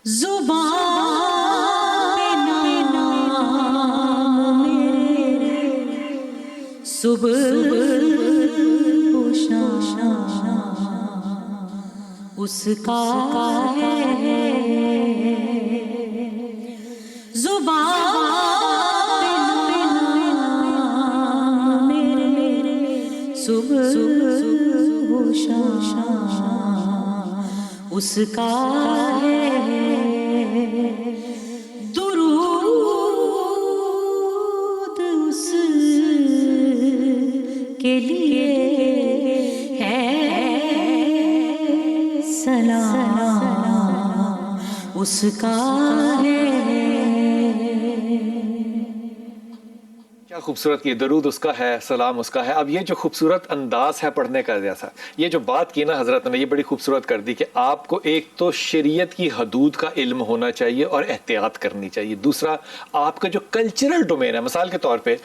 زبان پہ نام میرے صبح و شام اس کا ہے، زبان پہ نام میرے صبح و شام اس کا ہے، درود اس کے لیے ہے، سلام اس کا ہے۔ کیا خوبصورت کی درود اس کا ہے، سلام اس کا ہے۔ اب یہ جو خوبصورت انداز ہے پڑھنے کا، جیسا یہ جو بات کی نا حضرت نے، یہ بڑی خوبصورت کر دی کہ آپ کو ایک تو شریعت کی حدود کا علم ہونا چاہیے اور احتیاط کرنی چاہیے، دوسرا آپ کا جو کلچرل ڈومین ہے، مثال کے طور پہ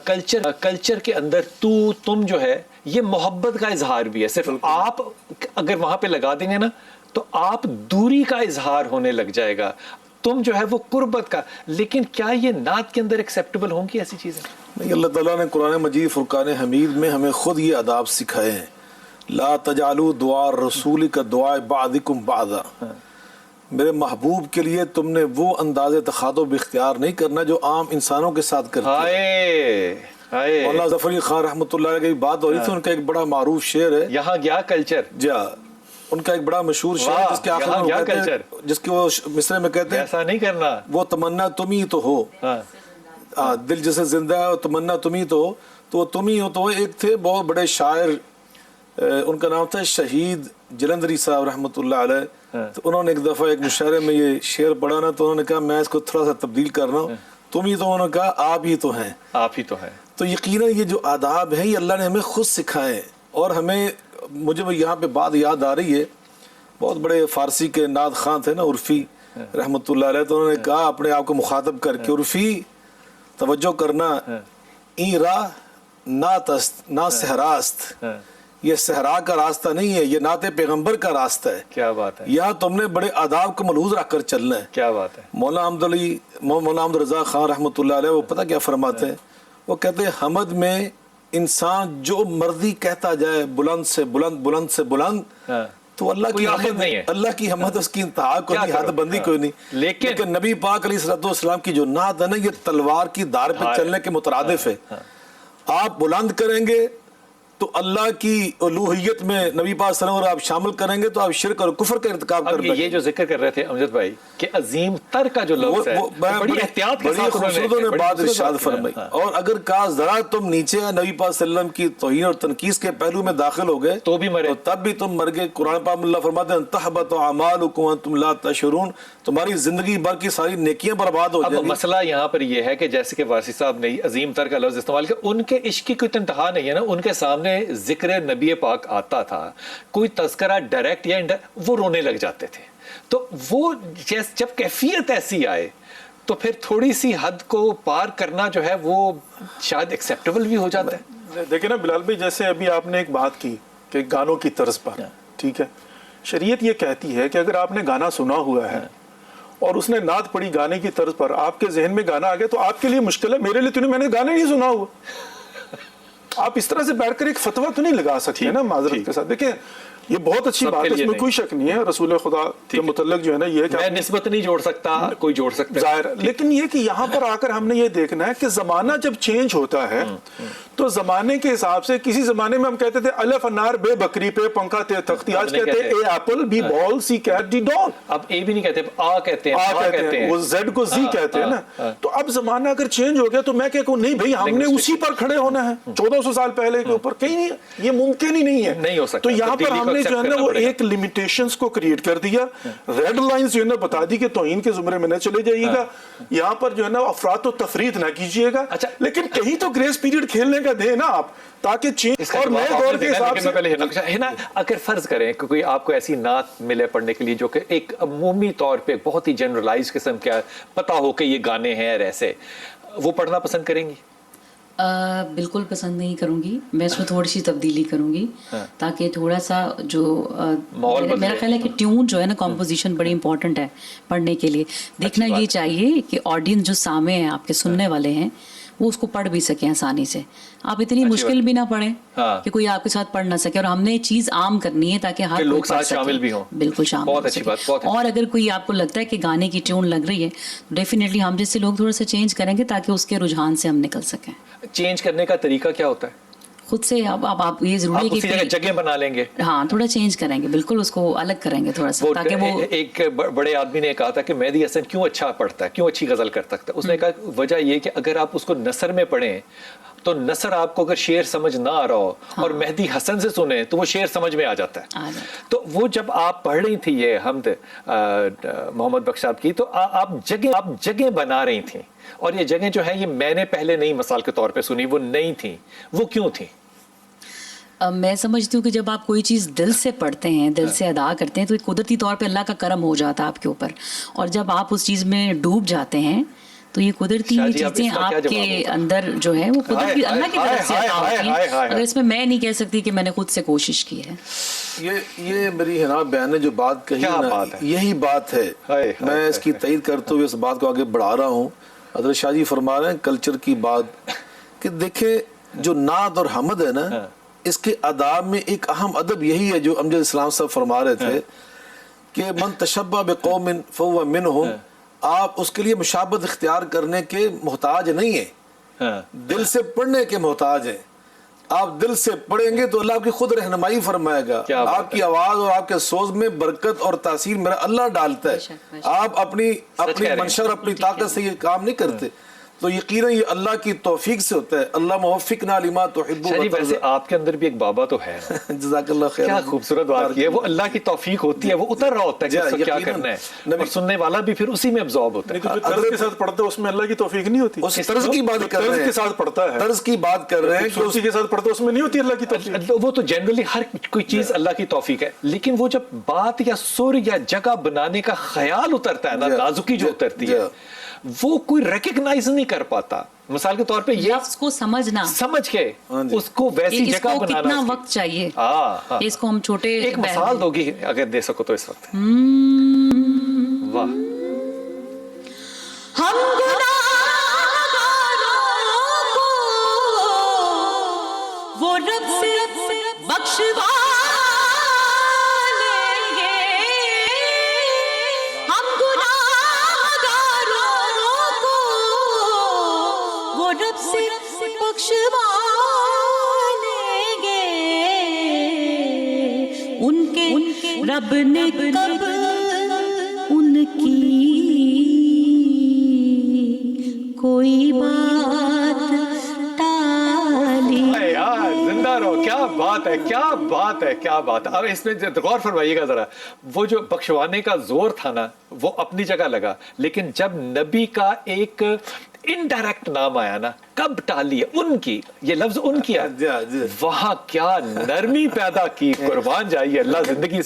کلچر کے اندر تم جو ہے یہ محبت کا اظہار بھی ہے، صرف آپ اگر وہاں پہ لگا دیں گے نا تو آپ دوری کا اظہار ہونے لگ جائے گا، تم جو ہے وہ قربت کا۔ لیکن کیا یہ نعت کے اندر ایکسیپٹیبل ہوں گی ایسی چیزیں؟ نہیں، اللہ تعالیٰ نے قرآن مجید فرقان حمید میں ہمیں خود یہ آداب سکھائے ہیں، لا تجعلوا دعاء الرسول کا دعاء بعضکم بعضا۔ میرے محبوب کے لیے تم نے وہ انداز تخاطب اختیار نہیں کرنا جو عام انسانوں کے ساتھ کرتے ہیں۔ مولانا ظفر علی خان رحمۃ اللہ علیہ کی بات ہو رہی تھی، ان کا ایک بڑا معروف شعر ہے، یہاں گیا کلچر، جا ان کا ایک بڑا مشہور شعر ہے جس کے آخر میں کہتے ہیں، جس کے وہ مصرع میں کہتے ہیں ایسا نہیں کرنا، وہ تمنا تم ہی تو ہو، دل جیسے زندہ ہے اور تمنا تم ہی تو ہو، تو وہ تم ہی ہو۔ تو وہ ایک تھے بہت بڑے شاعر، ان کا نام تھا شہید جلندری صاحب رحمۃ اللہ علیہ، تو انہوں نے ایک دفعہ ایک مشاعرے میں یہ شعر پڑھا نا، تو انہوں نے کہا میں اس کو تھوڑا سا تبدیل کر رہا ہوں، تم ہی تو، انہوں نے کہا آپ ہی تو ہیں، آپ ہی تو ہیں۔ تو یقیناً یہ جو آداب ہیں یہ اللہ نے ہمیں خود سکھائے ہیں، اور ہمیں، مجھے یہاں پہ بات یاد آ رہی ہے، بہت بڑے فارسی کے نعت خواں تھے نا عرفی رحمۃ اللہ علیہ، تو انہوں نے کہا اپنے آپ کو مخاطب کر کے، عرفی توجہ کرنا، این راہ ناتست نہ صحراست، یہ صحرا کا راستہ نہیں ہے، یہ نعت پیغمبر کا راستہ ہے۔ کیا بات ہے، یہاں تم نے بڑے آداب کو ملحوظ رکھ کر چلنا ہے۔ کیا بات ہے۔ مولانا احمد رضا خان رحمۃ اللہ علیہ وہ پتہ کیا فرماتے ہیں، وہ کہتے ہیں حمد میں انسان جو مرضی کہتا جائے بلند سے بلند، بلند سے بلند، تو اللہ کی حمد نہیں ہے، اللہ کی حمد اس کی انتہا کوئی نہیں، حد بندی کوئی نہیں۔ لیکن نبی پاک علیہ السلام کی جو نعت ہے نا، یہ تلوار کی دھار پہ چلنے کے مترادف ہے۔ آپ بلند کریں گے تو اللہ کی الوہیت میں نبی پاک صلی اللہ علیہ وسلم اور آپ شامل کریں گے تو آپ شرک اور کفر کا ارتکاب کر بیٹھیں۔ یہ جو ذکر کر رہے تھے امجد بھائی کہ عظیم تر کا جو لفظ ہے، بڑی احتیاط کے ساتھ انہوں نے بات ارشاد فرمائی، اور اگر کہا ذرا تم نیچے نبی پاک صلی اللہ علیہ وسلم کی توہین اور تنقیص کے پہلو میں داخل ہو گئے تو بھی مرے، تب بھی تم مر گئے۔ قرآن پاک میں اللہ فرماتے ہیں تحبط اعمالکم وانتم لا تشعرون، تمہاری زندگی بھر کی ساری نیکیاں برباد ہو جائیں گی۔ اب مسئلہ یہاں پر یہ ہے کہ جیسے کہ وارثی صاحب نے عظیم تر کا لفظ استعمال کیا، ان کے عشق کی کوئی انتہا نہیں ہے نا، ان کے سامنے ذکر نبی پاک آتا تھا، کوئی تذکرہ ڈائریکٹ یا وہ رونے لگ جاتے تھے۔ تو وہ جب کیفیت ایسی آئے تو پھر تھوڑی سی حد کو پار کرنا جو ہے وہ شاید ایکسیپٹیبل بھی ہو جاتا ہے۔ دیکھیں نا بلال بھائی، جیسے ابھی آپ نے ایک بات کی کہ گانوں کی طرز پر، ٹھیک ہے، شریعت یہ کہتی ہے کہ اگر آپ نے گانا سنا ہوا ہے اور اس نے نعت پڑی گانے کی طرز پر، آپ کے ذہن میں گانا آ گیا تو آپ کے لیے مشکل ہے، میرے لیے تو نہیں، میں نے گانا نہیں سنا ہوا۔ آپ اس طرح سے بیٹھ کر ایک فتویٰ تو نہیں لگا سکتے نا معذرت کے ساتھ۔ دیکھیں یہ بہت اچھی بات ہے، اس میں کوئی شک نہیں ہے، رسول خدا کے متعلق جو ہے نا، یہ کہ میں نسبت نہیں جوڑ سکتا، کوئی جوڑ سکتا ہے ظاہر، لیکن یہ کہ یہاں پر آ کر ہم نے یہ دیکھنا ہے کہ زمانہ جب چینج ہوتا ہے تو زمانے کے حساب سے، کسی زمانے میں ہم کہتے تھے الف انار بے بکری پہ پنکھا تے تختی، آج کہتے ہیں اے ایپل بی بال سی کیٹ ڈی ڈاگ، اب اے بھی نہیں کہتے، آ کہتے ہیں، وہ زیڈ کو زی کہتے ہیں نا۔ تو اب زمانہ اگر چینج ہو گیا تو میں کہوں نہیں بھائی ہم نے اسی پر کھڑے ہونا ہے 1400 سال پہلے کے اوپر، کہیں نہیں، یہ ممکن ہی نہیں ہے، نہیں ہو سکتا۔ تو یہاں پر ہم نے جو ہے نا وہ ایک لمیٹیشنز کو کریٹ کر دیا، ریڈ لائنز جو ہے نا بتا دی کہ توہین کے زمرے میں نہ چلے جائیے گا، یہاں پر جو ہے نا افراط و تفریط نہ کیجیے گا، لیکن کہیں تو گریس پیریڈ کھیلنے کا دیں نا آپ، تاکہ چینج اور نئے دور کے حساب سے۔ اگر فرض کریں کہ کوئی آپ کو ایسی نعت ملے پڑھنے کے لیے جو کہ ایک عمومی طور پہ بہت ہی جنرلائز قسم کا پتہ ہو کہ یہ گانے ہیں اور ایسے، وہ پڑھنا پسند کریں گی؟ بالکل پسند نہیں کروں گی میں، اس میں تھوڑی سی تبدیلی کروں گی تاکہ تھوڑا سا جو میرا خیال ہے کہ ٹیون جو ہے نا کمپوزیشن بڑی امپورٹنٹ ہے پڑھنے کے لیے. دیکھنا یہ چاہیے کہ آڈینس جو سامنے ہیں آپ کے سننے والے ہیں وہ اس کو پڑھ بھی سکیں آسانی سے. آپ اتنی مشکل بھی نہ پڑھیں کہ کوئی آپ کے ساتھ پڑھ نہ سکے. اور ہم نے یہ چیز عام کرنی ہے تاکہ ہر لوگ کوئی پڑھ ساتھ شامل بھی سکے. ہوں. بالکل شامل. بہت اچھی بات. اور اگر کوئی آپ کو لگتا ہے کہ گانے کی ٹیون لگ رہی ہے تو ڈیفینیٹلی ہم جیسے لوگ تھوڑا سا چینج کریں گے تاکہ اس کے رجحان سے ہم نکل سکیں. چینج کرنے کا طریقہ کیا ہوتا ہے؟ خود سے اب آپ یہ ضروری ہے کہ جگہ بنا لیں گے. ہاں تھوڑا چینج کریں گے، بالکل اس کو الگ کریں گے تھوڑا سا تاکہ وہ ایک بڑے آدمی نے کہا تھا کہ مہدی حسن کیوں اچھا پڑھتا ہے، کیوں اچھی غزل کر سکتا ہے. اس نے کہا وجہ یہ کہ اگر آپ اس کو نثر میں پڑھیں تو نثر آپ کو اگر شعر سمجھ نہ آ رہا ہو اور مہدی حسن سے سنیں تو وہ شعر سمجھ میں آ جاتا ہے. تو وہ جب آپ پڑھ رہی تھی یہ حمد محمد بخش صاحب کی تو آپ جگہ بنا رہی تھیں، اور یہ جگہیں جو ہیں یہ میں نے پہلے نہیں مثال کے طور پہ سنی، وہ نئی تھیں. وہ کیوں تھیں؟ میں سمجھتی ہوں کہ جب آپ کوئی چیز دل سے پڑھتے ہیں، دل سے ادا کرتے ہیں تو قدرتی طور پہ اللہ کا کرم ہو جاتا ہے آپ کے اوپر. اور جب آپ اس چیز میں ڈوب جاتے ہیں تو یہ قدرتی چیزیں آپ کے اندر جو ہے وہ قدرتی اللہ کی طرف سے عطا ہوتی ہیں. اگر اس میں میں نہیں کہہ سکتی کہ میں نے خود سے کوشش کی ہے. یہ میری جناب بہن نے جو بات کہی نا یہی بات ہے. میں اس کی تائید کرتے ہوئے اس بات کو آگے بڑھا رہا ہوں. حضرت شاہ جی فرما رہے ہیں کلچر کی بات کہ دیکھیں جو نعت اور حمد ہے نا اس کے آداب میں ایک اہم ادب یہی ہے جو امجد اسلام صاحب فرما رہے تھے کہ من تشبہ بقوم فہو منہم. آپ اس کے لیے مشابہت اختیار کرنے کے محتاج نہیں ہیں، دل سے پڑھنے کے محتاج ہیں. آپ دل سے پڑھیں گے تو اللہ کی خود رہنمائی فرمائے گا. آپ کی آواز اور آپ کے سوز میں برکت اور تاثیر میرا اللہ ڈالتا ہے. آپ اپنی منشا اور اپنی طاقت سے یہ کام نہیں کرتے. تو یقیناً یہ اللہ کی توفیق سے ہوتا ہے. اللہ موفقنا لما تحب. ویسے آپ کے اندر بھی ایک بابا تو ہے. جزاک اللہ خیر. کیا خوبصورت بات کی ہے. وہ اللہ کی توفیق ہوتی ہے، وہ اتر رہا ہوتا ہے کہ اس کو کیا کرنا ہے، اور سننے والا بھی پھر اسی میں ابزارب ہوتا ہے. طرز کے ساتھ پڑھتا ہے اس میں اللہ کی توفیق نہیں ہوتی. اس طرز کی بات کر رہے ہیں، طرز کے ساتھ پڑھتا ہے، طرز کی بات کر رہے ہیں کہ اسی کے ساتھ پڑھتا ہے اس میں نہیں ہوتی اللہ کی توفیق. وہ تو جنرلی ہر کوئی چیز اللہ کی توفیق ہے، لیکن وہ جب بات یا سر یا جگہ بنانے کا خیال اترتا ہے نا، نازکی جو اترتی ہے وہ کوئی ریکگنائز نہیں کر پاتا. مثال کے طور پہ یہ لفظ کو سمجھ کے اس کو ویسی جگہ بنانا کتنا وقت چاہیے. اس کو ہم چھوٹے ایک مثال دو گی اگر دے سکو تو اس وقت. واہ. ہم وہ رب سے بخشوا لیں گے، ہم گناہگاروں کو وہ رب سے بخشوا لیں گے. ان کے رب نے کب ان کی کوئی بات ٹالی. زندہ رہو. کیا بات ہے، کیا بات ہے، کیا بات ہے. اب اس میں غور فرمائیے گا ذرا، وہ جو بخشوانے کا زور تھا نا وہ اپنی جگہ لگا، لیکن جب نبی کا ایک انڈائریکٹ نام آیا نا، کب ٹالی ہے ان کی، یہ لفظ ان کی ہے، وہاں کیا نرمی پیدا کی. قربان جائیے اللہ زندگی